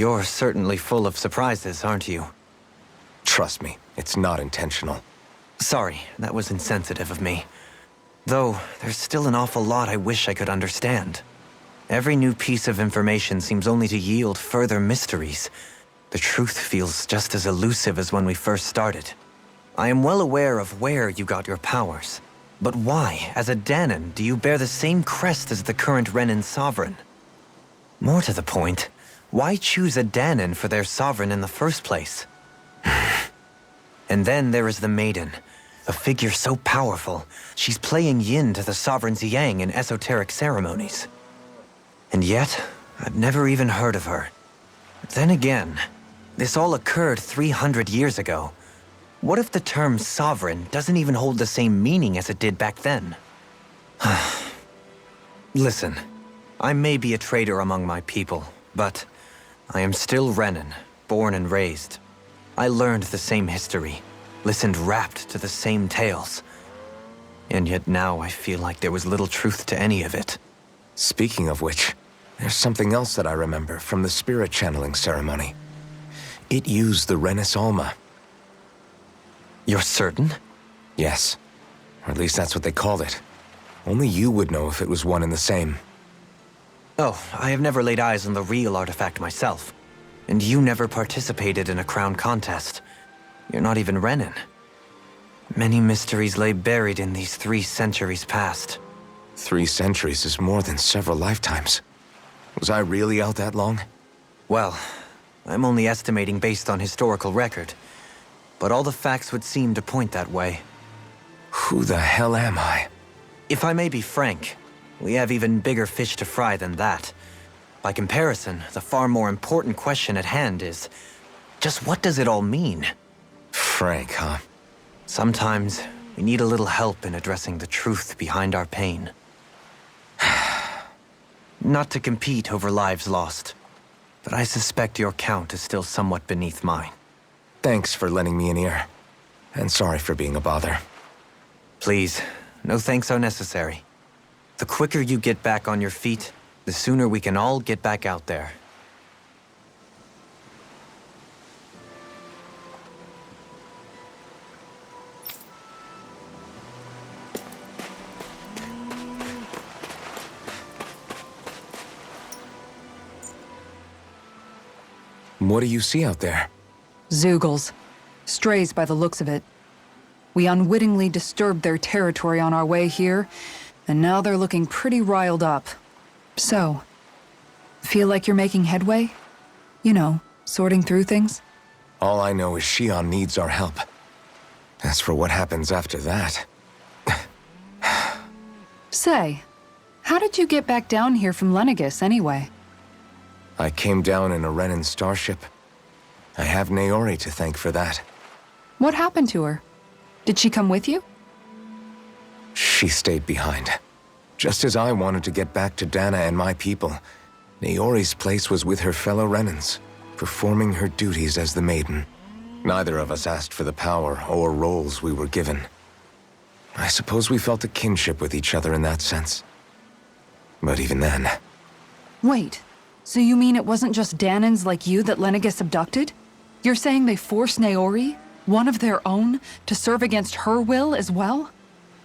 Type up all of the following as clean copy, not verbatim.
You're certainly full of surprises, aren't you? Trust me, it's not intentional. Sorry, that was insensitive of me. Though, there's still an awful lot I wish I could understand. Every new piece of information seems only to yield further mysteries. The truth feels just as elusive as when we first started. I am well aware of where you got your powers. But why, as a Dahnan, do you bear the same crest as the current Renan sovereign? More to the point, why choose a Dahnan for their sovereign in the first place? And then there is the Maiden, a figure so powerful, she's playing yin to the sovereign's yang in esoteric ceremonies. And yet, I've never even heard of her. Then again, this all occurred 300 years ago. What if the term sovereign doesn't even hold the same meaning as it did back then? Listen, I may be a traitor among my people, but I am still Renan, born and raised. I learned the same history, listened rapt to the same tales. And yet now I feel like there was little truth to any of it. Speaking of which, there's something else that I remember from the spirit channeling ceremony. It used the Renis Alma. You're certain? Yes. Or at least that's what they called it. Only you would know if it was one and the same. Oh, I have never laid eyes on the real artifact myself. And you never participated in a crown contest. You're not even Renan. Many mysteries lay buried in these 3 centuries past. 3 centuries is more than several lifetimes. Was I really out that long? Well, I'm only estimating based on historical record. But all the facts would seem to point that way. Who the hell am I? If I may be frank, we have even bigger fish to fry than that. By comparison, the far more important question at hand is, just what does it all mean? Frank, huh? Sometimes, we need a little help in addressing the truth behind our pain. Not to compete over lives lost, but I suspect your count is still somewhat beneath mine. Thanks for lending me an ear. And sorry for being a bother. Please, no thanks are necessary. The quicker you get back on your feet, the sooner we can all get back out there. What do you see out there? Zeugles. Strays by the looks of it. We unwittingly disturbed their territory on our way here, and now they're looking pretty riled up. So, feel like you're making headway? You know, sorting through things? All I know is Shion needs our help. As for what happens after that... Say, how did you get back down here from Lenegis anyway? I came down in a Renan starship. I have Naori to thank for that. What happened to her? Did she come with you? She stayed behind. Just as I wanted to get back to Dana and my people, Naori's place was with her fellow Renans, performing her duties as the Maiden. Neither of us asked for the power or roles we were given. I suppose we felt a kinship with each other in that sense. But even then... Wait, so you mean it wasn't just Dahnans like you that Lenegis abducted? You're saying they forced Naori, one of their own, to serve against her will as well?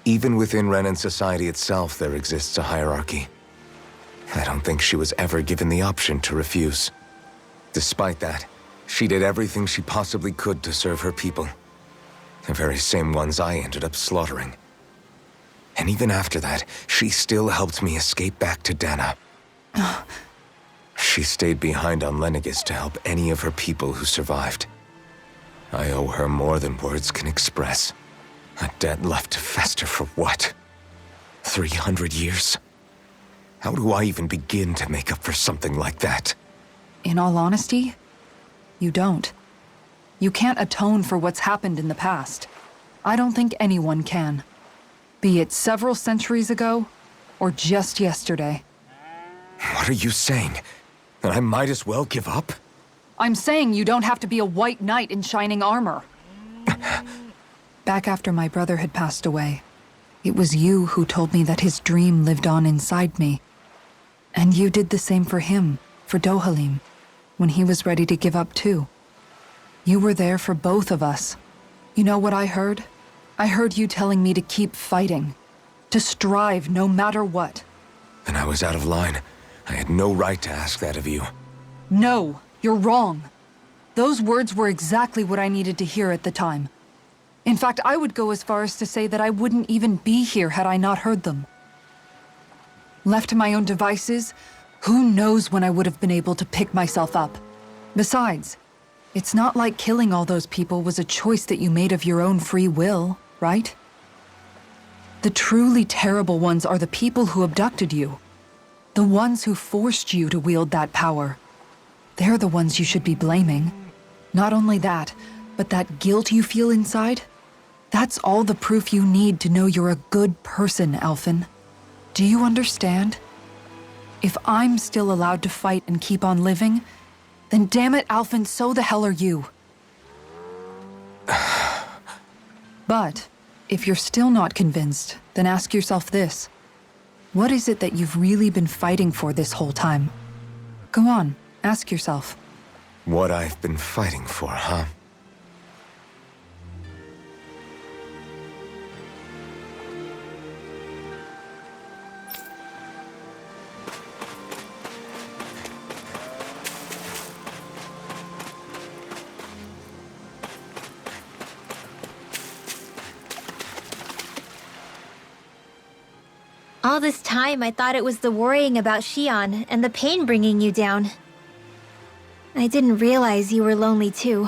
Even within Renan society itself, there exists a hierarchy. I don't think she was ever given the option to refuse. Despite that, she did everything she possibly could to serve her people. The very same ones I ended up slaughtering. And even after that, she still helped me escape back to Dana. She stayed behind on Lenegis to help any of her people who survived. I owe her more than words can express. A debt left to fester for what? 300 years? How do I even begin to make up for something like that? In all honesty, you don't. You can't atone for what's happened in the past. I don't think anyone can. Be it several centuries ago, or just yesterday. What are you saying? That I might as well give up? I'm saying you don't have to be a white knight in shining armor. Back after my brother had passed away, it was you who told me that his dream lived on inside me. And you did the same for him, for Dohalim. when he was ready to give up too. You were there for both of us. You know what I heard? I heard you telling me to keep fighting, to strive no matter what. Then I was out of line. I had no right to ask that of you. No, you're wrong. Those words were exactly what I needed to hear at the time. In fact, I would go as far as to say that I wouldn't even be here had I not heard them. Left to my own devices, who knows when I would have been able to pick myself up. Besides, it's not like killing all those people was a choice that you made of your own free will, right? The truly terrible ones are the people who abducted you. The ones who forced you to wield that power. They're the ones you should be blaming. Not only that, but that guilt you feel inside, that's all the proof you need to know you're a good person, Alphen. Do you understand? If I'm still allowed to fight and keep on living, then damn it, Alphen, so the hell are you. But if you're still not convinced, then ask yourself this. What is it that you've really been fighting for this whole time? Go on, ask yourself. What I've been fighting for, huh? All this time, I thought it was the worrying about Xion and the pain bringing you down. I didn't realize you were lonely too.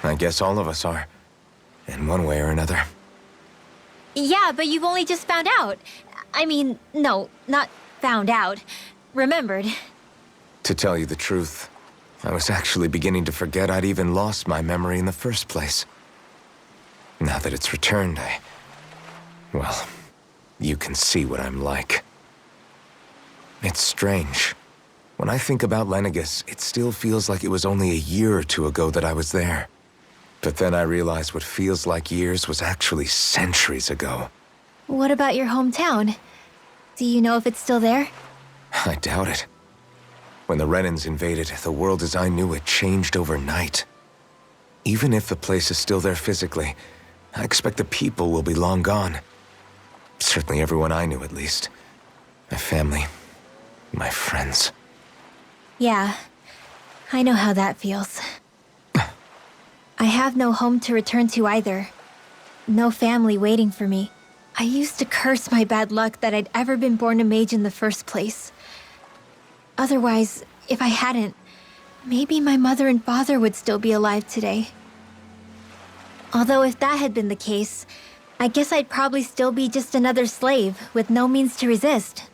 I guess all of us are. In one way or another. Yeah, but you've only just found out. I mean, no, not found out. Remembered. To tell you the truth, I was actually beginning to forget I'd even lost my memory in the first place. Now that it's returned, well, you can see what I'm like. It's strange. When I think about Lenegis, it still feels like it was only a year or two ago that I was there. But then I realized what feels like years was actually centuries ago. What about your hometown? Do you know if it's still there? I doubt it. When the Renans invaded, the world as I knew it changed overnight. Even if the place is still there physically, I expect the people will be long gone. Certainly everyone I knew, at least. My family, my friends. Yeah, I know how that feels. I have no home to return to either. No family waiting for me. I used to curse my bad luck that I'd ever been born a mage in the first place. Otherwise, if I hadn't, maybe my mother and father would still be alive today. Although if that had been the case, I guess I'd probably still be just another slave with no means to resist.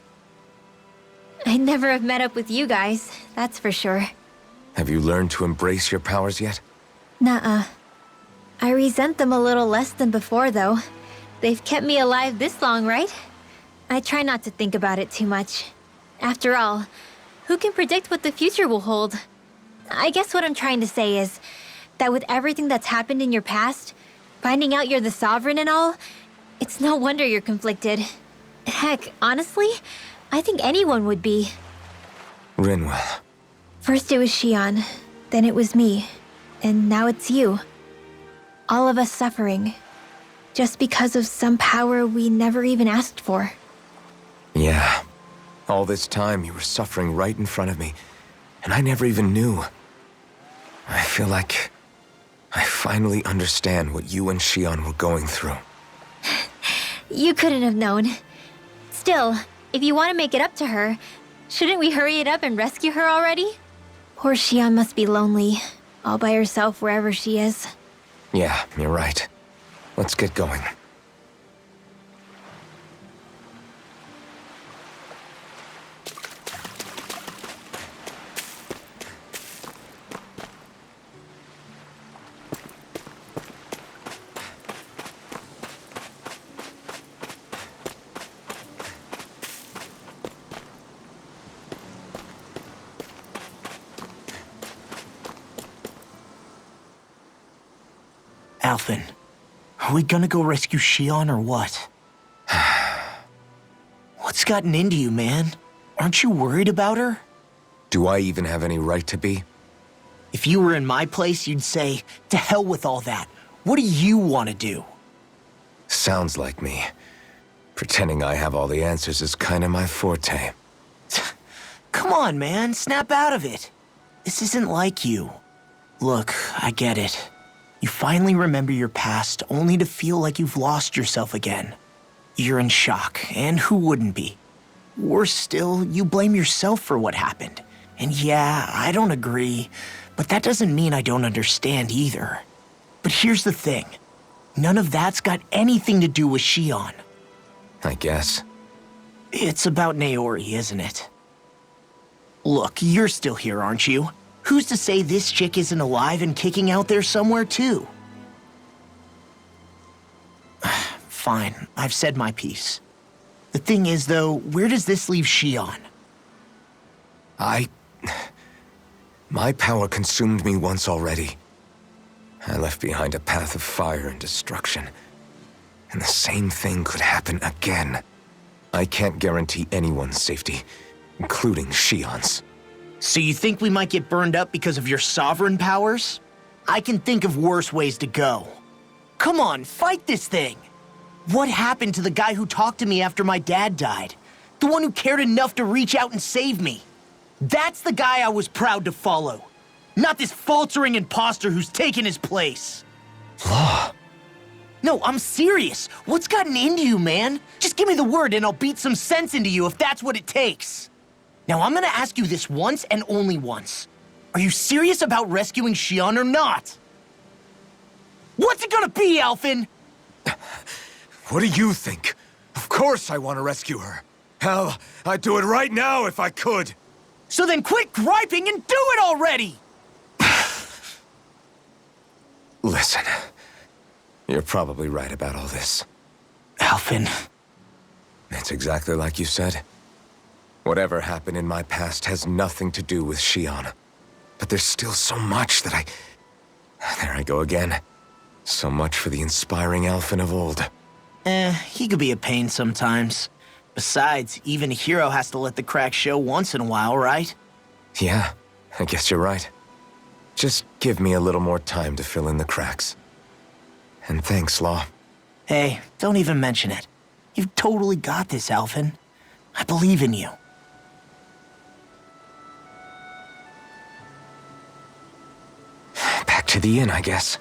I'd never have met up with you guys, that's for sure. Have you learned to embrace your powers yet? Nuh-uh. I resent them a little less than before, though. They've kept me alive this long, right? I try not to think about it too much. After all, who can predict what the future will hold? I guess what I'm trying to say is that with everything that's happened in your past, finding out you're the Sovereign and all, it's no wonder you're conflicted. Heck, honestly, I think anyone would be. Rinwell. First it was Xion, then it was me, and now it's you. All of us suffering, just because of some power we never even asked for. Yeah. All this time you were suffering right in front of me, and I never even knew. I feel like I finally understand what you and Xion were going through. You couldn't have known. Still, if you want to make it up to her, shouldn't we hurry it up and rescue her already? Poor Xion must be lonely, all by herself wherever she is. Yeah, you're right. Let's get going. Alphen, are we gonna go rescue Xion or what? What's gotten into you, man? Aren't you worried about her? Do I even have any right to be? If you were in my place, you'd say, to hell with all that. What do you want to do? Sounds like me. Pretending I have all the answers is kind of my forte. Come on, man, snap out of it. This isn't like you. Look, I get it. You finally remember your past, only to feel like you've lost yourself again. You're in shock, and who wouldn't be? Worse still, you blame yourself for what happened. And yeah, I don't agree, but that doesn't mean I don't understand either. But here's the thing. None of that's got anything to do with Shion. I guess. It's about Naori, isn't it? Look, you're still here, aren't you? Who's to say this chick isn't alive and kicking out there somewhere, too? Fine, I've said my piece. The thing is, though, where does this leave Shion? My power consumed me once already. I left behind a path of fire and destruction. And the same thing could happen again. I can't guarantee anyone's safety, including Shion's. So you think we might get burned up because of your sovereign powers? I can think of worse ways to go. Come on, fight this thing! What happened to the guy who talked to me after my dad died? The one who cared enough to reach out and save me? That's the guy I was proud to follow. Not this faltering imposter who's taken his place. Law. No, I'm serious. What's gotten into you, man? Just give me the word and I'll beat some sense into you if that's what it takes. Now, I'm gonna ask you this once and only once. Are you serious about rescuing Shion or not? What's it gonna be, Alphen? What do you think? Of course I want to rescue her. Hell, I'd do it right now if I could. So then quit griping and do it already! Listen, you're probably right about all this. Alphen. It's exactly like you said. Whatever happened in my past has nothing to do with Shion. But there's still so much that There I go again. So much for the inspiring Alphen of old. He could be a pain sometimes. Besides, even a hero has to let the cracks show once in a while, right? Yeah, I guess you're right. Just give me a little more time to fill in the cracks. And thanks, Law. Hey, don't even mention it. You've totally got this, Alphen. I believe in you. Back to the inn, I guess.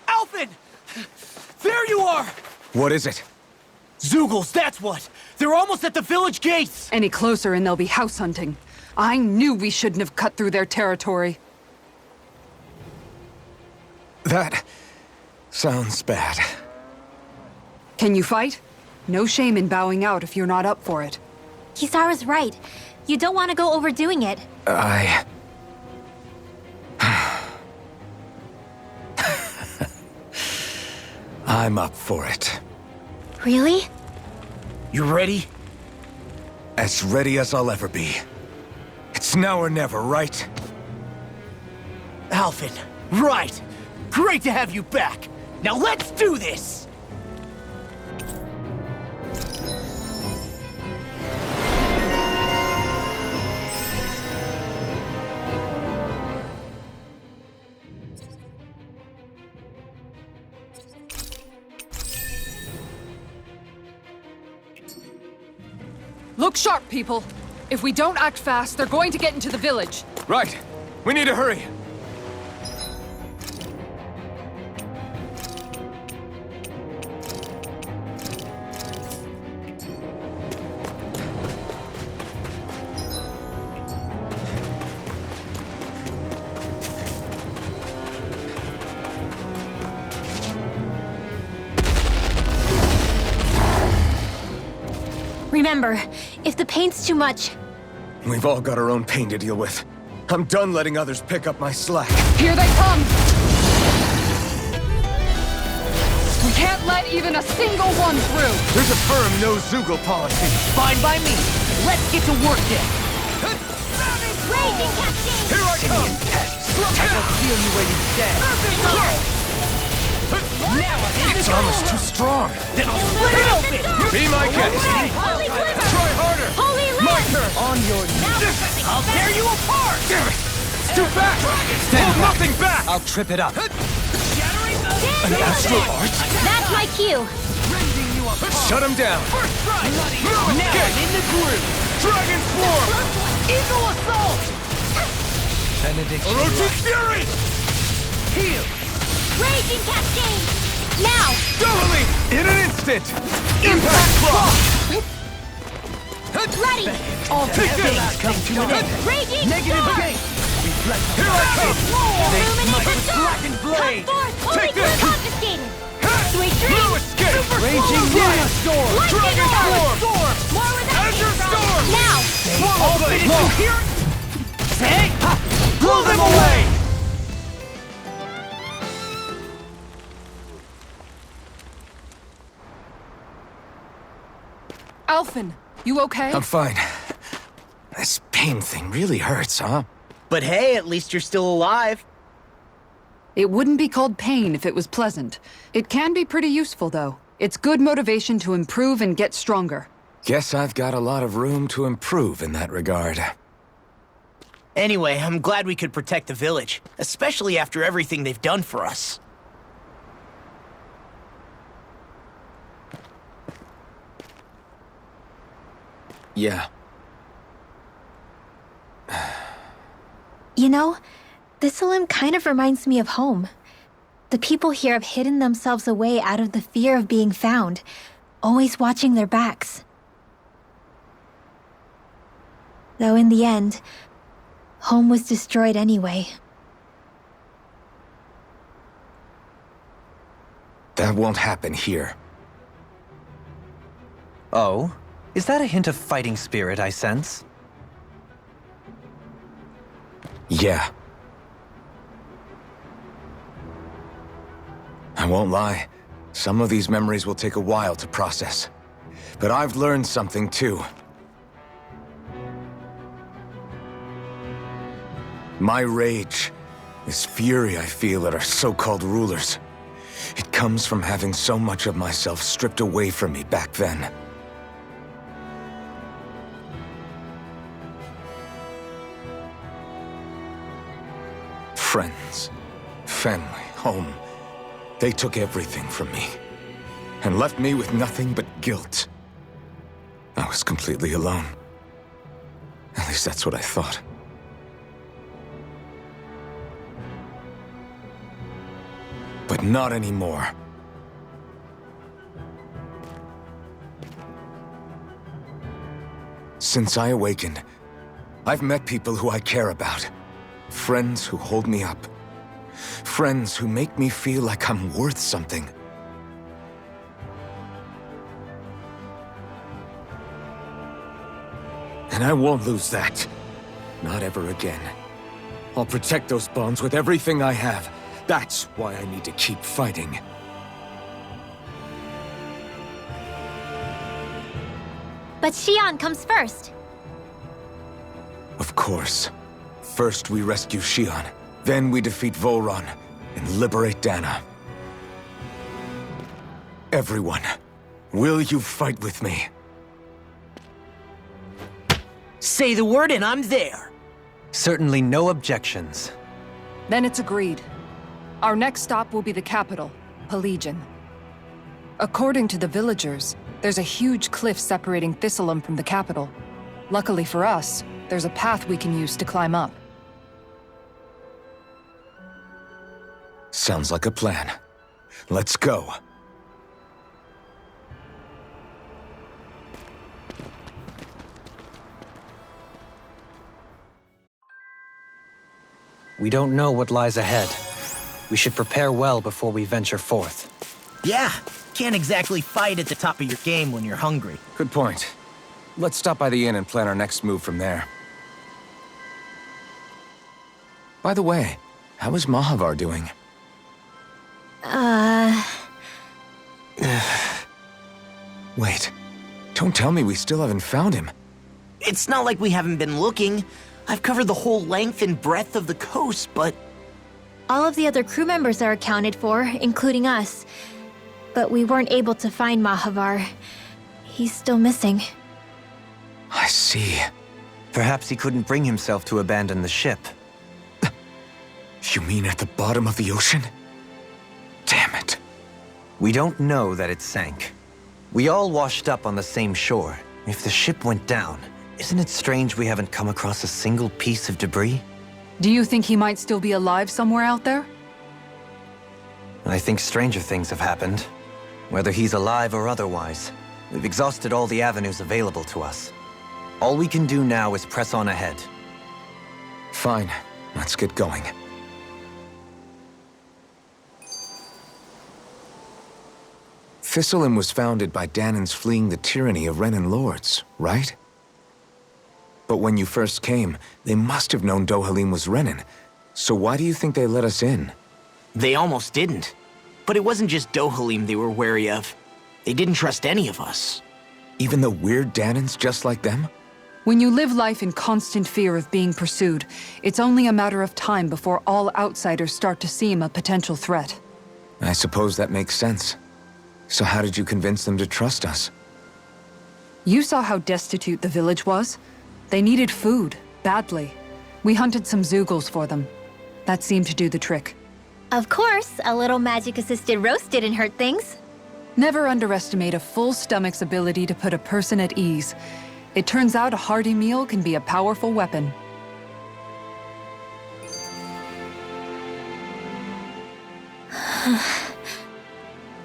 Alphen! There you are! What is it? Zeugles, that's what! They're almost at the village gates! Any closer and they'll be house hunting. I knew we shouldn't have cut through their territory. That sounds bad. Can you fight? No shame in bowing out if you're not up for it. Kisara's right. You don't want to go overdoing it. I'm up for it. Really? You ready? As ready as I'll ever be. It's now or never, right? Alphen, right! Great to have you back! Now let's do this! Look sharp, people. If we don't act fast, they're going to get into the village. Right. We need to hurry. Remember, if the pain's too much, We've all got our own pain to deal with. I'm done letting others pick up my slack. Here they come! We can't let even a single one through! There's a firm no-Zoogle policy. Fine by me. Let's get to work then. Raging Cascade! Here I come! I will feel you where you stand. Now I'm in It's the almost too strong. Then I'll split it open. Be my guest. Holy Glimmer! Try harder. Holy My Land! turn. On your knees. I'll tear you apart. Damn it! It's too fast. Hold nothing back. I'll trip it up. Shattering the An astral art? That's my cue! rending you apart. Shut him down. First strike. Now I'm in the groove. Dragon Swarm. Eagle assault. Benediction. Orochi Fury. Heal. Raging Cascade! Now! Doubling in an instant. Impact Block. Ready! All Take things this. come to an end. Raging Negative Storm! gate. Reflect the Here I come. Illuminated Storm! blackened blade. Come forth! Holy Take this. Glimmer confiscated! Sweet Blue dreams! Escape. Raging Nina Storm. Lightning Dragon Storm! Storm. More where that Azure came from! Storm. Now! Swallow blade. Did you hear it? Say, blow them away. Alphen, you okay? I'm fine. This pain thing really hurts, huh? But hey, at least you're still alive. It wouldn't be called pain if it was pleasant. It can be pretty useful, though. It's good motivation to improve and get stronger. Guess I've got a lot of room to improve in that regard. Anyway, I'm glad we could protect the village, especially after everything they've done for us. Yeah. You know, Thistleum kind of reminds me of home. The people here have hidden themselves away out of the fear of being found, always watching their backs. Though in the end, home was destroyed anyway. That won't happen here. Oh? Is that a hint of fighting spirit I sense? Yeah. I won't lie. Some of these memories will take a while to process. But I've learned something too. My rage, this fury I feel at our so-called rulers, it comes from having so much of myself stripped away from me back then. Friends, family, home. They took everything from me and left me with nothing but guilt. I was completely alone. At least that's what I thought. But not anymore. Since I awakened, I've met people who I care about. Friends who hold me up. Friends who make me feel like I'm worth something. And I won't lose that. Not ever again. I'll protect those bonds with everything I have. That's why I need to keep fighting. But Xion comes first. Of course. First we rescue Xion, then we defeat Volron and liberate Dana. Everyone, will you fight with me? Say the word and I'm there. Certainly no objections. Then it's agreed. Our next stop will be the capital, Pelegion. According to the villagers, there's a huge cliff separating Thistleum from the capital. Luckily for us, there's a path we can use to climb up. Sounds like a plan. Let's go. We don't know what lies ahead. We should prepare well before we venture forth. Yeah, can't exactly fight at the top of your game when you're hungry. Good point. Let's stop by the inn and plan our next move from there. By the way, how is Mahavar doing? Wait, don't tell me we still haven't found him. It's not like we haven't been looking. I've covered the whole length and breadth of the coast, but All of the other crew members are accounted for, including us. But we weren't able to find Mahavar. He's still missing. I see. Perhaps he couldn't bring himself to abandon the ship. You mean at the bottom of the ocean? Damn it. We don't know that it sank. We all washed up on the same shore. If the ship went down, isn't it strange we haven't come across a single piece of debris? Do you think he might still be alive somewhere out there? I think stranger things have happened. Whether he's alive or otherwise, we've exhausted all the avenues available to us. All we can do now is press on ahead. Fine, let's get going. Thistlerim was founded by Danan's fleeing the tyranny of Renan lords, right? But when you first came, they must have known Dohalim was Renan. So why do you think they let us in? they almost didn't. But it wasn't just Dohalim they were wary of. They didn't trust any of us. Even though we're Danans just like them? When you live life in constant fear of being pursued, it's only a matter of time before all outsiders start to seem a potential threat. I suppose that makes sense. So how did you convince them to trust us? You saw how destitute the village was. They needed food, badly. We hunted some Zeugles for them. That seemed to do the trick. Of course, a little magic-assisted roast didn't hurt things. Never underestimate a full stomach's ability to put a person at ease. It turns out a hearty meal can be a powerful weapon.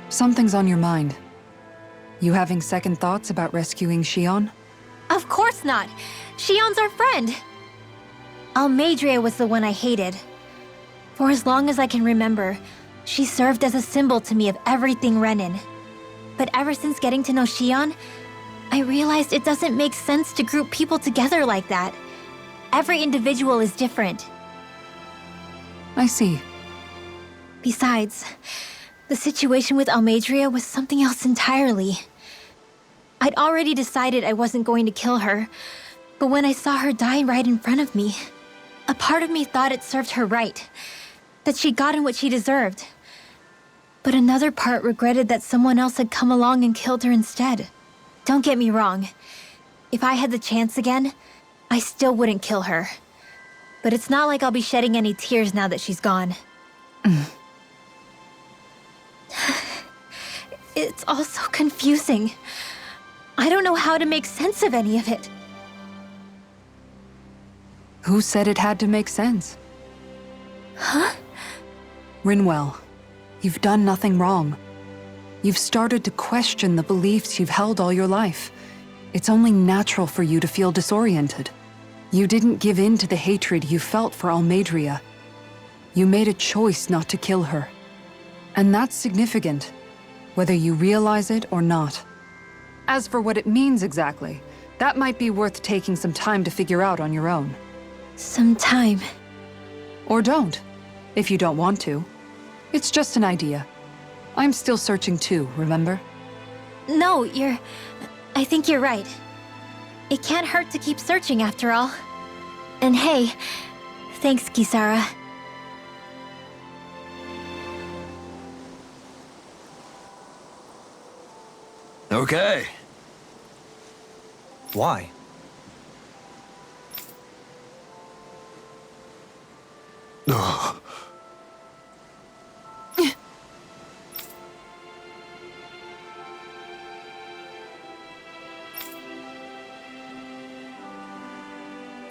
Something's on your mind. You having second thoughts about rescuing Shion? Of course not. Shion's our friend. Almeidrea was the one I hated. For as long as I can remember, she served as a symbol to me of everything Renan. But ever since getting to know Shion, I realized it doesn't make sense to group people together like that. Every individual is different. I see. Besides, the situation with Almeidrea was something else entirely. I'd already decided I wasn't going to kill her, but when I saw her die right in front of me, a part of me thought it served her right, that she'd gotten what she deserved. But another part regretted that someone else had come along and killed her instead. Don't get me wrong. If I had the chance again, I still wouldn't kill her. But it's not like I'll be shedding any tears now that she's gone. It's all so confusing. I don't know how to make sense of any of it. Who said it had to make sense? Huh? Rinwell, you've done nothing wrong. You've started to question the beliefs you've held all your life. It's only natural for you to feel disoriented. You didn't give in to the hatred you felt for Almeidrea. You made a choice not to kill her. And that's significant, whether you realize it or not. As for what it means exactly, that might be worth taking some time to figure out on your own. Some time. Or don't, if you don't want to. It's just an idea. I'm still searching too, remember? No, I think you're right. It can't hurt to keep searching after all. And hey, thanks, Kisara. Okay. Why?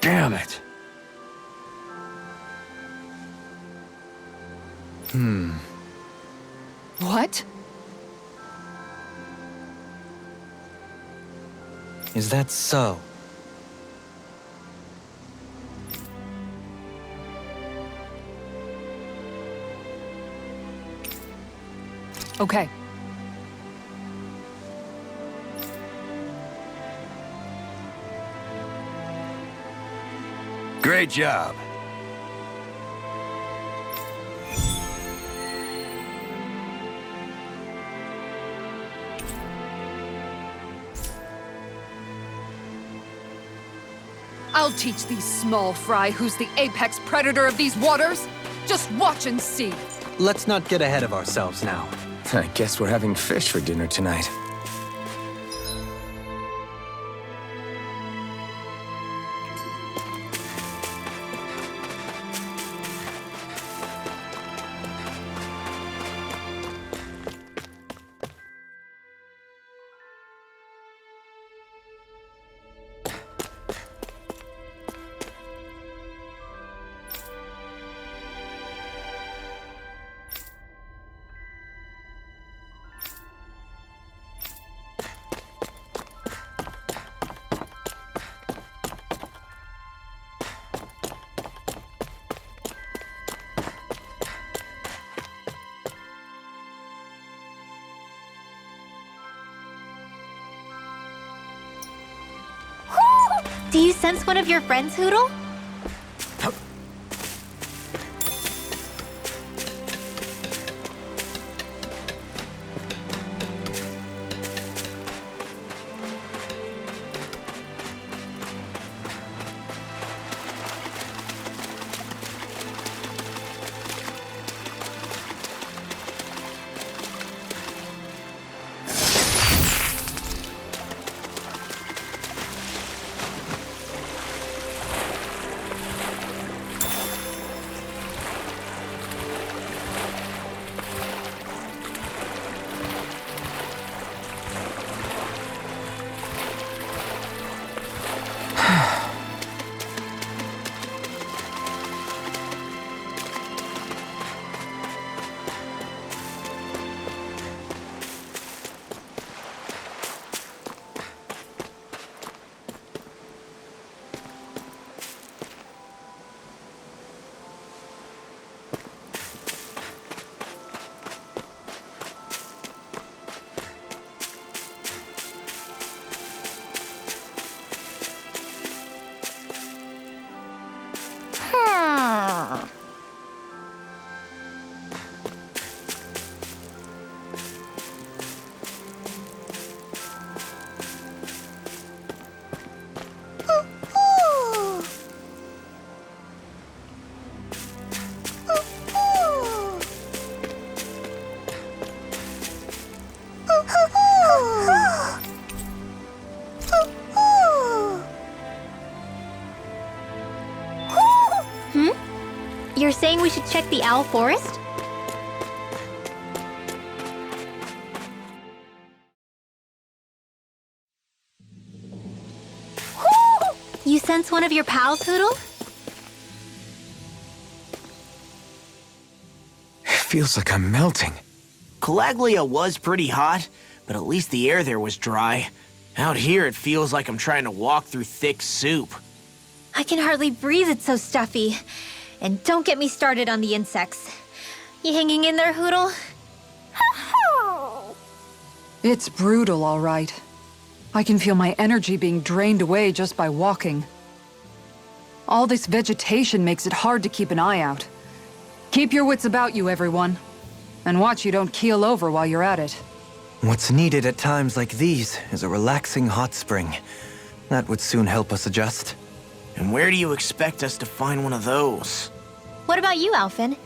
Damn it. What? Is that so? Okay. Great job. I'll teach these small fry who's the apex predator of these waters. Just watch and see. Let's not get ahead of ourselves now. I guess we're having fish for dinner tonight. Do you sense one of your friends, Hoodle? You're saying we should check the Owl Forest? You sense one of your pals, Hoodle? Feels like I'm melting. Calaglia was pretty hot, but at least the air there was dry. Out here, it feels like I'm trying to walk through thick soup. I can hardly breathe, it's so stuffy. And don't get me started on the insects. You hanging in there, Hoodle? It's brutal, all right. I can feel my energy being drained away just by walking. All this vegetation makes it hard to keep an eye out. Keep your wits about you, everyone. And watch you don't keel over while you're at it. What's needed at times like these is a relaxing hot spring. That would soon help us adjust. And where do you expect us to find one of those? What about you, Alphen?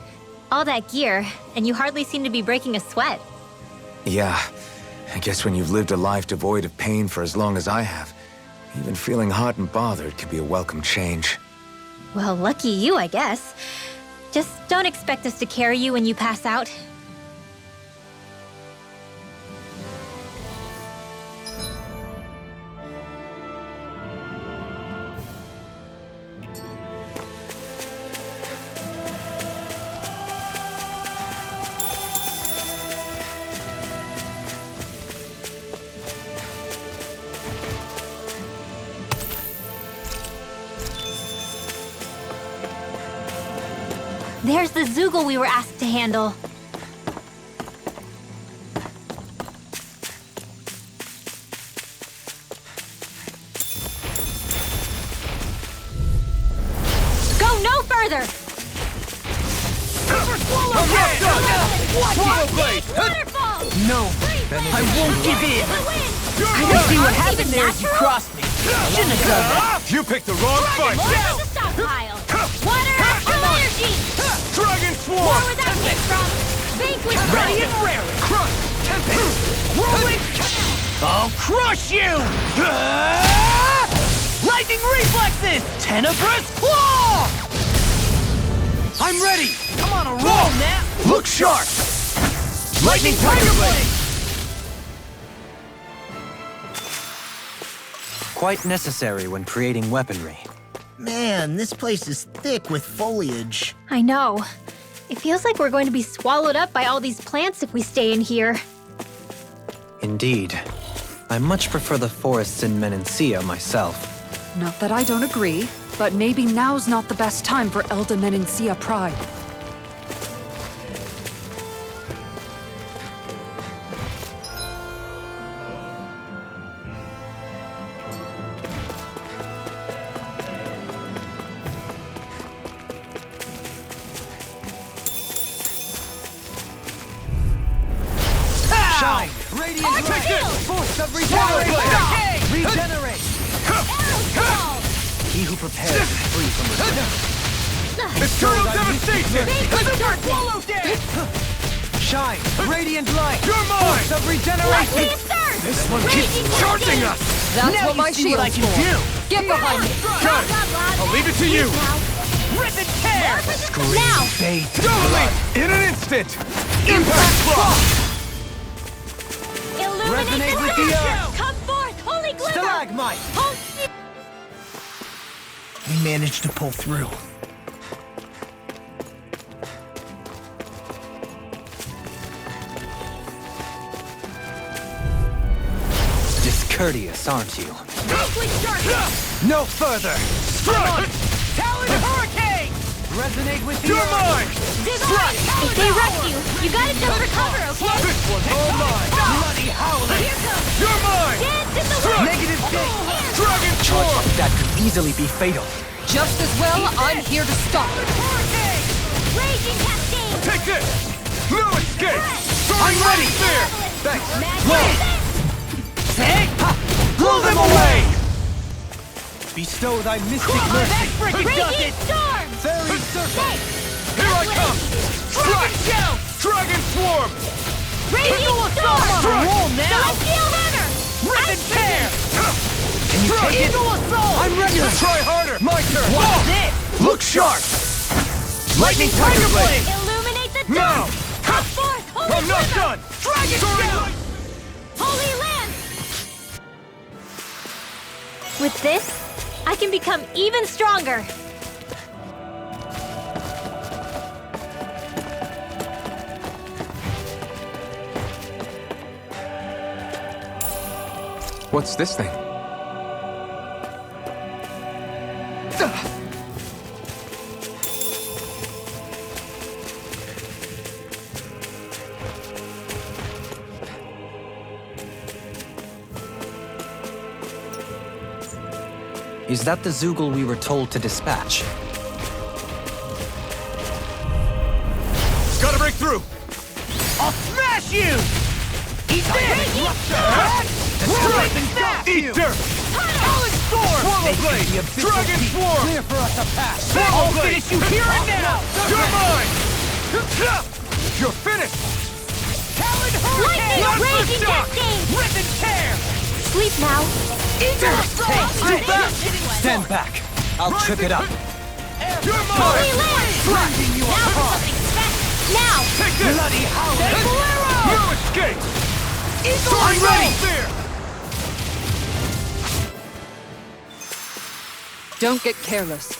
All that gear, and you hardly seem to be breaking a sweat. Yeah, I guess when you've lived a life devoid of pain for as long as I have, even feeling hot and bothered can be a welcome change. Well, lucky you, I guess. Just don't expect us to carry you when you pass out. There's the Zoogle we were asked to handle. Go no further! No, I won't give in. I don't see what happened there as you crossed me. Shouldn't have done that. You picked the wrong fight! More with the stockpile! Water after energy! Dragon More Swarm! where that came from! Vanquish Ready them! and raring. Crush. Tempest. Rolling. I'll crush you! Lightning reflexes! Tenebrous claw! I'm ready! Come on, a roll, Nat! Look sharp! Lightning Tiger Blade! Quite necessary when creating weaponry. Man, this place is thick with foliage. I know. It feels like we're going to be swallowed up by all these plants if we stay in here. Indeed. I much prefer the forests in Menancia myself. Not that I don't agree, but maybe now's not the best time for Elda Menancia Pride. Shine! Radiant Force of Regenerate! Regenerate! He who prepares is free from resistance. Eternal Devastation! Swallow Shine! Radiant Light! You're mine! Force of Regeneration! This one keeps charging us! That's Now what my you see what I shield's can for. do! Get behind me! Got it! I'll leave it to you! Rip and tear! Now! Fade to Doubling! blood! In an instant! Impact Claw! Illuminate Resonate the with the dark! earth. Come forth, holy glimmer! Stalagmite! Hold We managed to pull through. Discourteous, aren't you? Vanquish darkness! No further! Strike! Talon Hurricane! Resonate with the You're earth. mine! Divine! If they rush you, you gotta jump for cover, okay? This one's all mine! Bloody howling! Here comes! You're mine! Dance in the Strike! wind! Negative gate! Dragon Swarm! That could easily be fatal. Just as well, I'm here to stop it. Hurricane! Raging cascade! Take this! No escape! I'm ready! There! Thanks! Magic! Say! Ha! Blow them away! Bestow thy mystic mercy! Raging storm! Fairy circle! Here I come! Strike! Shell! Dragon Swarm! Raging storm! Roll now! Steel hammer! Rip and tear! Can you take it? Eagle assault! I'm ready to try harder! My turn! What's it? Look sharp! Lightning Tiger Blade! Illuminate the Now! dark! Come forth, holy I'm not glimmer! done! Dragon Shell! Holy land! With this, I can become even stronger. What's this thing? Is that the Zoogle we were told to dispatch? Gotta break through! I'll smash you! Eat this! Strike! Snap! Eat dirt! Talon Storm! Swallow Blade! The abyssal Dragon deep Swarm! Clear for us to pass! Swallow I'll Blade! finish you here and now! You're mine! You're finished! Talon Lightning Hurricane! raging shock! cascade! Rip and tear! Sleep now. Eagle assault! Stay back! Stand back! I'll trip it up. You're Holy mine! land! Grinding you Now for apart! something special. Now! Take this! Bloody howling! No escape! Eagle I'm ready! assault! There! Don't get careless.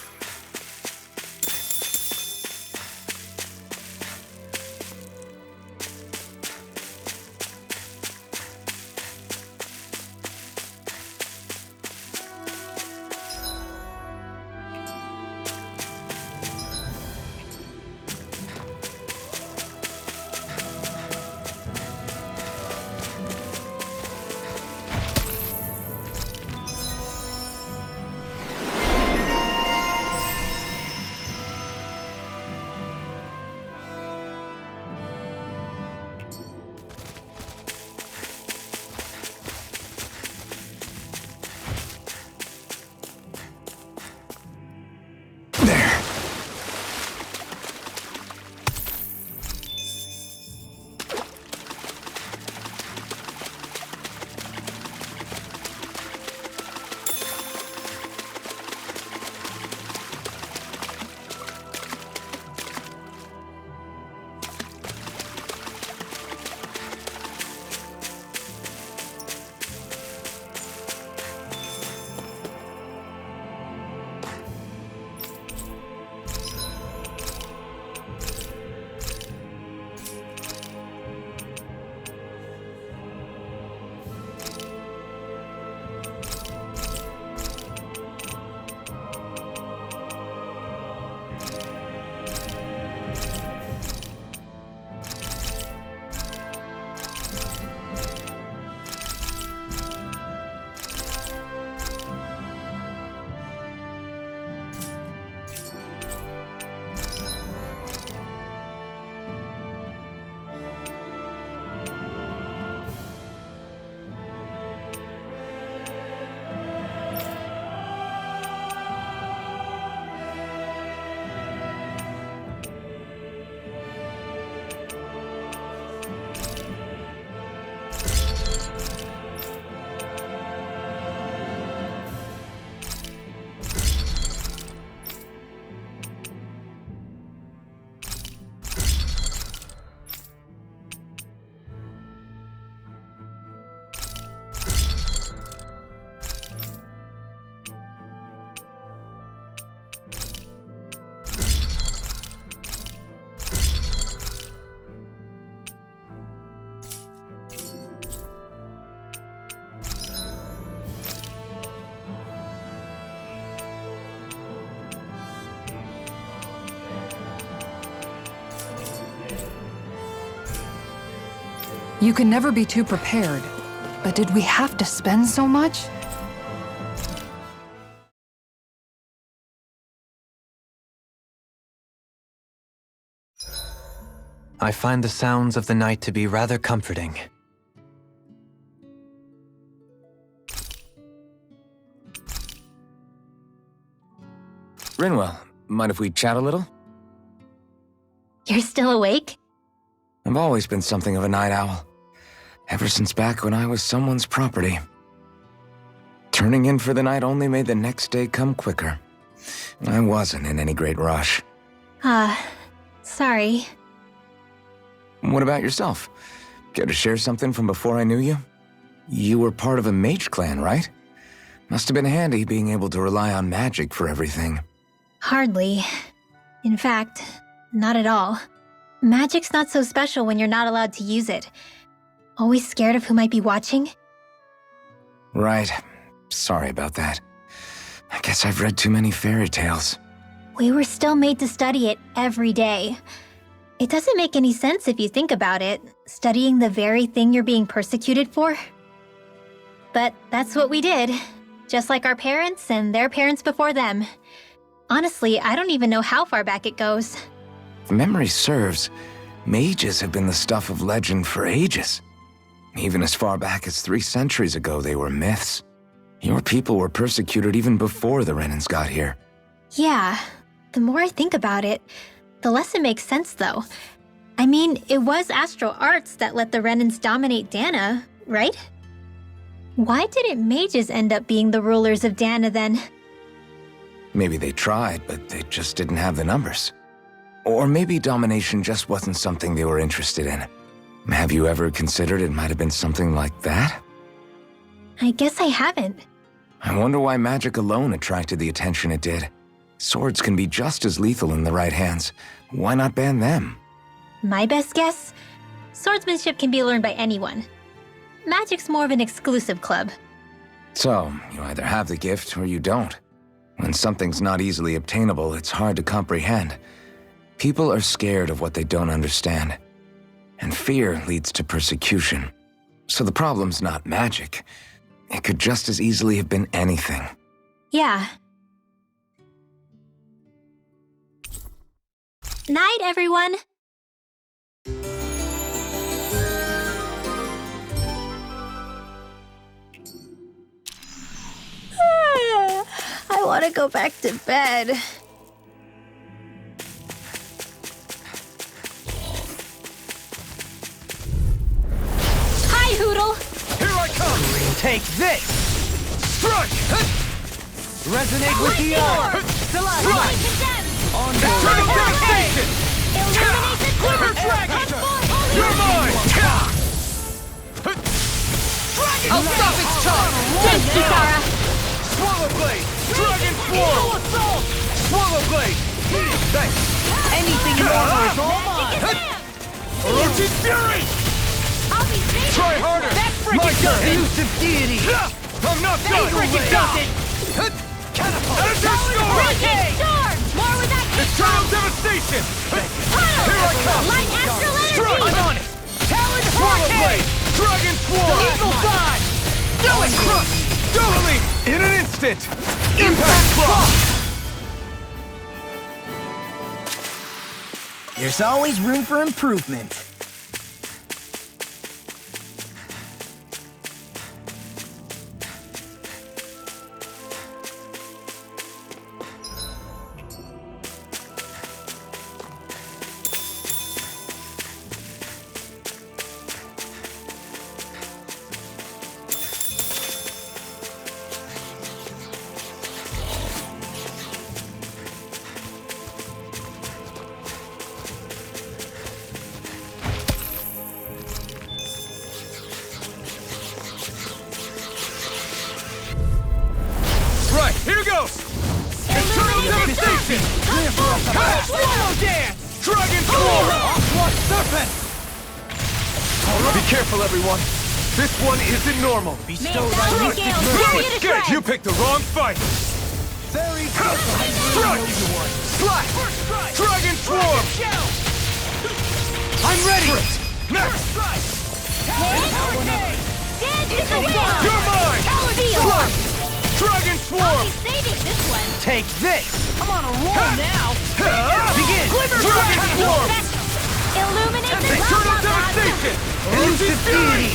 You can never be too prepared. But did we have to spend so much? I find the sounds of the night to be rather comforting. Rinwell, mind if we chat a little? You're still awake? I've always been something of a night owl. Ever since back when I was someone's property. Turning in for the night only made the next day come quicker. I wasn't in any great rush. Sorry. What about yourself? Care to share something from before I knew you? You were part of a mage clan, right? Must have been handy being able to rely on magic for everything. Hardly. In fact, not at all. Magic's not so special when you're not allowed to use it. Always scared of who might be watching? Right. Sorry about that. I guess I've read too many fairy tales. We were still made to study it every day. It doesn't make any sense if you think about it, studying the very thing you're being persecuted for. But that's what we did, just like our parents and their parents before them. Honestly, I don't even know how far back it goes. If memory serves, mages have been the stuff of legend for ages. Even as far back as 3 centuries ago, they were myths. Your people were persecuted even before the Renans got here. Yeah, the more I think about it, the less it makes sense though. I mean, it was Astral Arts that let the Renans dominate Dana, right? Why didn't mages end up being the rulers of Dana then? Maybe they tried, but they just didn't have the numbers. Or maybe domination just wasn't something they were interested in. Have you ever considered it might have been something like that? I guess I haven't. I wonder why magic alone attracted the attention it did. Swords can be just as lethal in the right hands. Why not ban them? My best guess? Swordsmanship can be learned by anyone. Magic's more of an exclusive club. So, you either have the gift or you don't. When something's not easily obtainable, it's hard to comprehend. People are scared of what they don't understand. And fear leads to persecution. So the problem's not magic. It could just as easily have been anything. Yeah. Night, everyone! I want to go back to bed. Hi, Hootle! Here I come! Take this! Strike! Resonate with the earth! Strike! On Eternal board! devastation! Illuminate the Quiver quiver! dragon! You're mine! I'll stop its charge! Thanks, Kisara! Swallow blade! Dragon swarm! Swallow blade! Thanks! Anything in order is all mine! Orochi's fury! I'll be safe! Try harder! My turn! Elusive deity! I'm not done! Catapult! Energy storm! Raging storm! More with that Eternal devastation! Here I come! Light astral energy! Strike! I'm on it! Talon Swallow blade! hurricane! Dragon swarm! Eagle thigh! Do it! Crush! Dueling! In an instant! Impact block! There's always room for improvement. Right, here goes! Eternal devastation! Swallow dance! Dragon swarm! Onslaught serpent! Be careful, everyone. This one isn't normal. Bestow May thy power mystic gale mercy. tear you to Good, you shreds! picked the wrong fight. Very Strike! Slash! Dragon swarm! I'm ready! Next! Take this! I'm on a roll now! Begin! Dragon Swarm! Illuminate the Eternal lava gods! Devastation! Elusive Fury!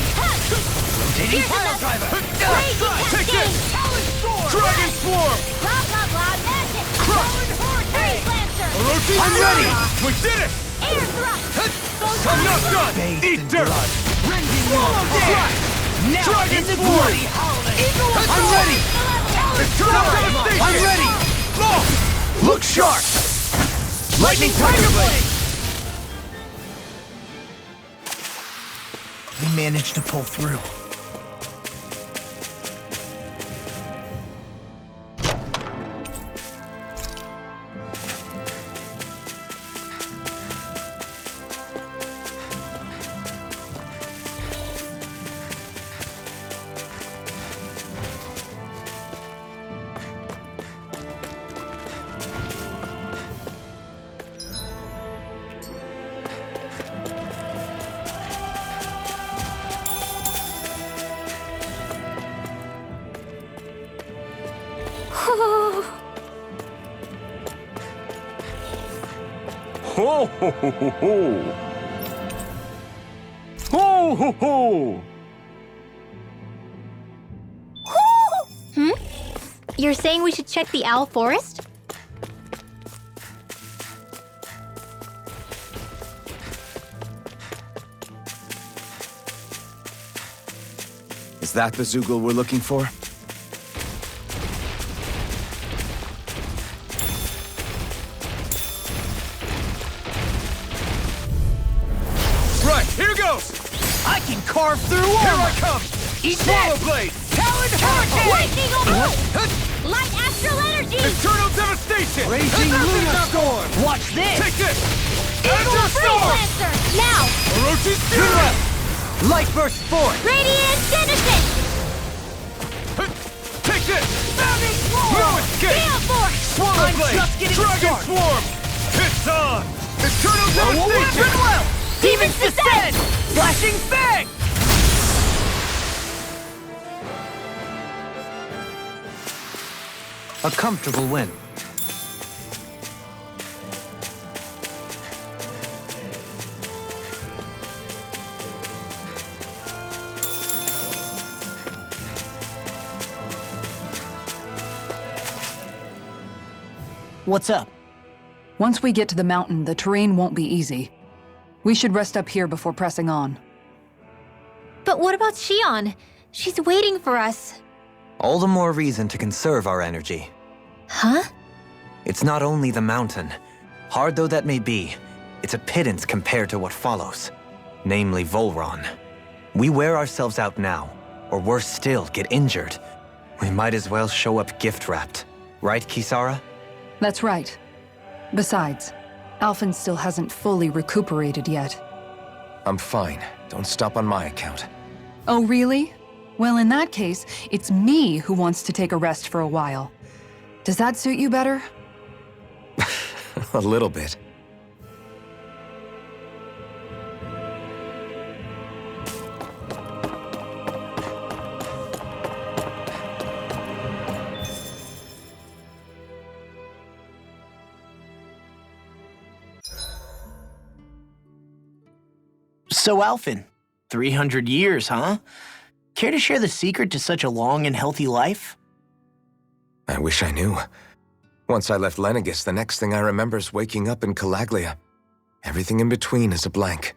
Here's Pile the Driver! Blazing Take Cascade! this! Dragon Swarm! Blah blah blah magic! Crush! Freeze Lancer! Orochi I'm ready! We did it! Air thrust! I'm not done! Bathed Eat in dirt! blood. Swallow death! Now Dragon in the Swarm! bloody I'm ready! Eternal Devastation! I'm ready! Oh! Look sharp! Lightning Tiger Blade! We managed to pull through. Ho ho ho ho ho! Ho ho ho! You're saying we should check the Owl Forest? Is that the Zoogle we're looking for? Right, here goes! I can carve through Here armor! I come! Eat Swallow that! Blade! Talon Hurricane! Lightning Bolt! Light Astral Energy! Eternal Devastation! Raging Lunar Storm! Watch this! Take this! Freeze Enter Storm! Lancer! Now! Orochi's Fury! Light Burst Forth! Radiant Genesis! Take this! Bounding Swarm! No escape! Gale Force! Swallow I'm Blade! just getting Dragon started. Swarm! It's on! Eternal Devastation! well! Demons Descend! Flashing Fang! A comfortable win. What's up? Once we get to the mountain, the terrain won't be easy. We should rest up here before pressing on. But what about Shion? She's waiting for us. All the more reason to conserve our energy. Huh? It's not only the mountain. Hard though that may be, it's a pittance compared to what follows. Namely Volron. We wear ourselves out now, or worse still, get injured. We might as well show up gift-wrapped. Right, Kisara? That's right. Besides, Alphen still hasn't fully recuperated yet. I'm fine. Don't stop on my account. Oh, really? Well, in that case, it's me who wants to take a rest for a while. Does that suit you better? A little bit. So, Alphen, 300 years, huh? Care to share the secret to such a long and healthy life? I wish I knew. Once I left Lenegis, the next thing I remember is waking up in Calaglia. Everything in between is a blank.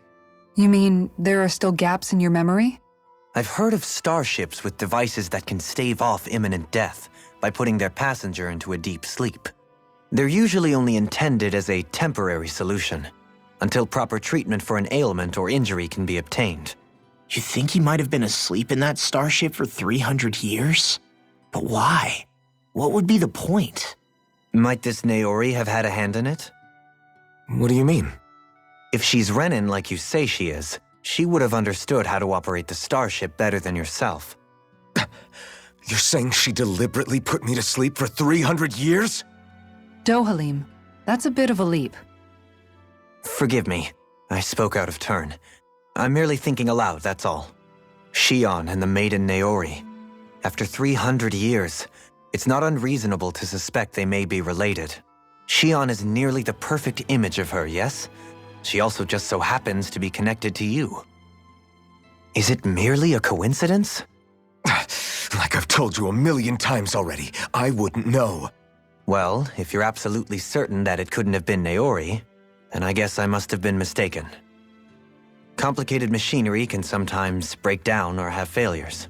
You mean there are still gaps in your memory? I've heard of starships with devices that can stave off imminent death by putting their passenger into a deep sleep. They're usually only intended as a temporary solution, until proper treatment for an ailment or injury can be obtained. You think he might have been asleep in that starship for 300 years? But why? What would be the point? Might this Naori have had a hand in it? What do you mean? If she's Renin like you say she is, she would have understood how to operate the starship better than yourself. You're saying she deliberately put me to sleep for 300 years? Dohalim, that's a bit of a leap. Forgive me, I spoke out of turn. I'm merely thinking aloud, that's all. Shion and the maiden Naori. After 300 years, It's not unreasonable to suspect they may be related. Shion is nearly the perfect image of her, yes? She also just so happens to be connected to you. Is it merely a coincidence? Like I've told you a million times already, I wouldn't know. Well, if you're absolutely certain that it couldn't have been Naori, then I guess I must have been mistaken. Complicated machinery can sometimes break down or have failures.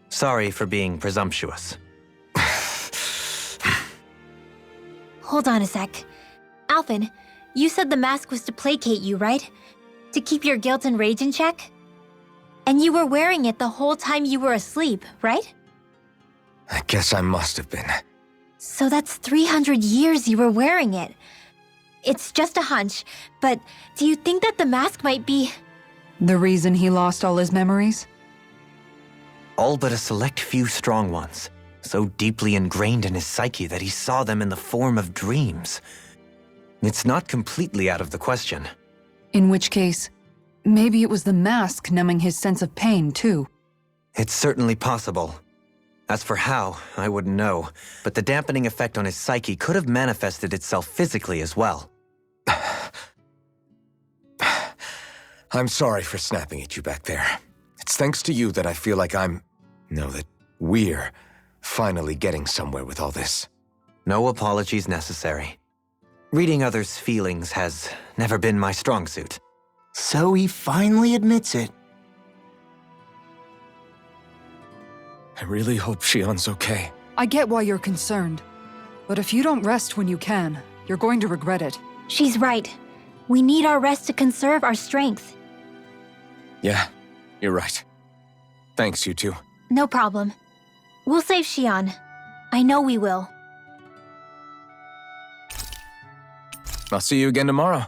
Sorry for being presumptuous. Hold on a sec. Alphen, you said the mask was to placate you, right? To keep your guilt and rage in check? And you were wearing it the whole time you were asleep, right? I guess I must have been. So that's 300 years you were wearing it. It's just a hunch, but do you think that the mask might be... The reason he lost all his memories? All but a select few strong ones, so deeply ingrained in his psyche that he saw them in the form of dreams. It's not completely out of the question. In which case, maybe it was the mask numbing his sense of pain, too. It's certainly possible. As for how, I wouldn't know, but the dampening effect on his psyche could have manifested itself physically as well. I'm sorry for snapping at you back there. It's thanks to you that I feel like that we're finally getting somewhere with all this. No apologies necessary. Reading others' feelings has never been my strong suit. So he finally admits it. I really hope Shion's okay. I get why you're concerned. But if you don't rest when you can, you're going to regret it. She's right. We need our rest to conserve our strength. Yeah, you're right. Thanks, you two. No problem. We'll save Shion. I know we will. I'll see you again tomorrow.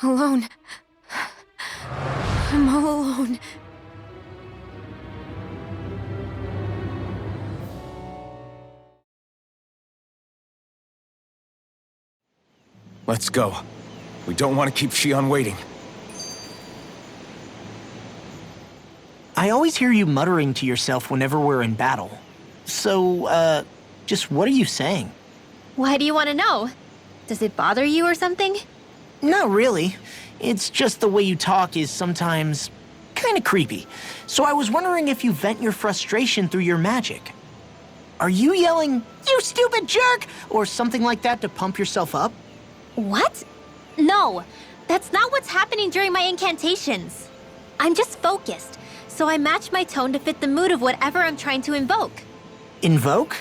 Alone. I'm all alone. Let's go. We don't want to keep Shion waiting. I always hear you muttering to yourself whenever we're in battle. So, just what are you saying? Why do you want to know? Does it bother you or something? Not really. It's just the way you talk is sometimes kind of creepy. So I was wondering if you vent your frustration through your magic. Are you yelling, "You stupid jerk," or something like that to pump yourself up? What? No, that's not what's happening during my incantations. I'm just focused, so I match my tone to fit the mood of whatever I'm trying to invoke. Invoke?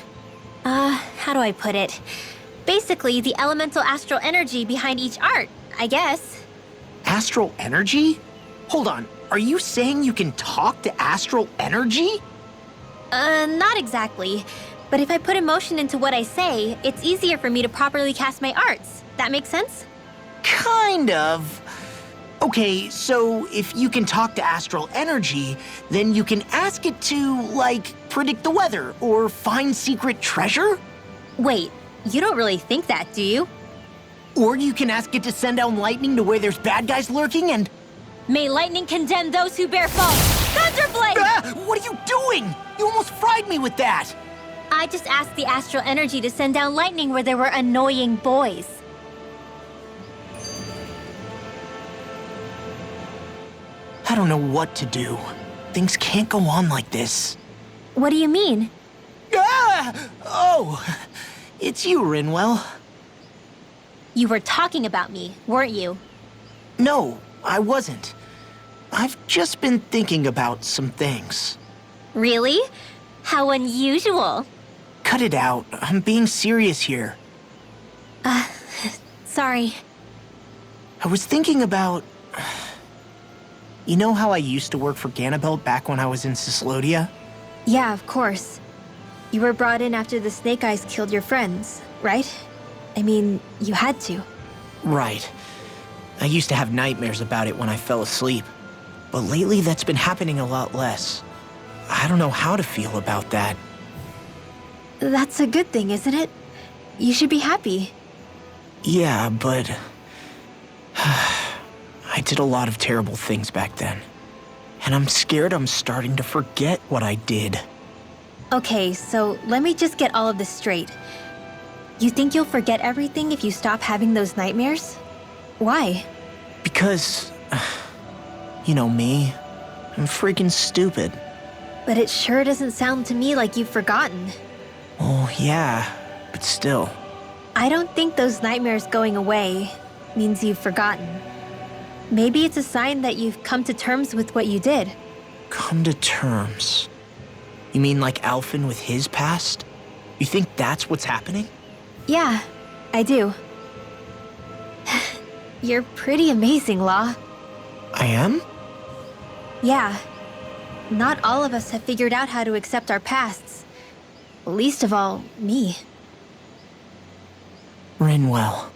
How do I put it? Basically, the elemental astral energy behind each art, I guess. Astral energy? Hold on, are you saying you can talk to astral energy? Not exactly. But if I put emotion into what I say, it's easier for me to properly cast my arts. That makes sense? Kind of. Okay, so if you can talk to astral energy, then you can ask it to, like, predict the weather or find secret treasure? Wait, you don't really think that, do you? Or you can ask it to send down lightning to where there's bad guys lurking and... May lightning condemn those who bear false! Thunderblade! Ah! What are you doing? You almost fried me with that! I just asked the astral energy to send down lightning where there were annoying boys. I don't know what to do. Things can't go on like this. What do you mean? Ah! Oh, it's you, Rinwell. You were talking about me, weren't you? No, I wasn't. I've just been thinking about some things. Really? How unusual. Cut it out. I'm being serious here. Sorry. I was thinking about... You know how I used to work for Ganabelt back when I was in Cyslodia? Yeah, of course. You were brought in after the Snake Eyes killed your friends, right? I mean, you had to. Right. I used to have nightmares about it when I fell asleep. But lately that's been happening a lot less. I don't know how to feel about that. That's a good thing, isn't it? You should be happy. Yeah, but... I did a lot of terrible things back then. And I'm scared I'm starting to forget what I did. Okay, so let me just get all of this straight. You think you'll forget everything if you stop having those nightmares? Why? Because... you know me. I'm freaking stupid. But it sure doesn't sound to me like you've forgotten. Oh, yeah, but still. I don't think those nightmares going away means you've forgotten. Maybe it's a sign that you've come to terms with what you did. Come to terms? You mean like Alphen with his past? You think that's what's happening? Yeah, I do. You're pretty amazing, Law. I am? Yeah. Not all of us have figured out how to accept our pasts. Least of all, me. Rinwell.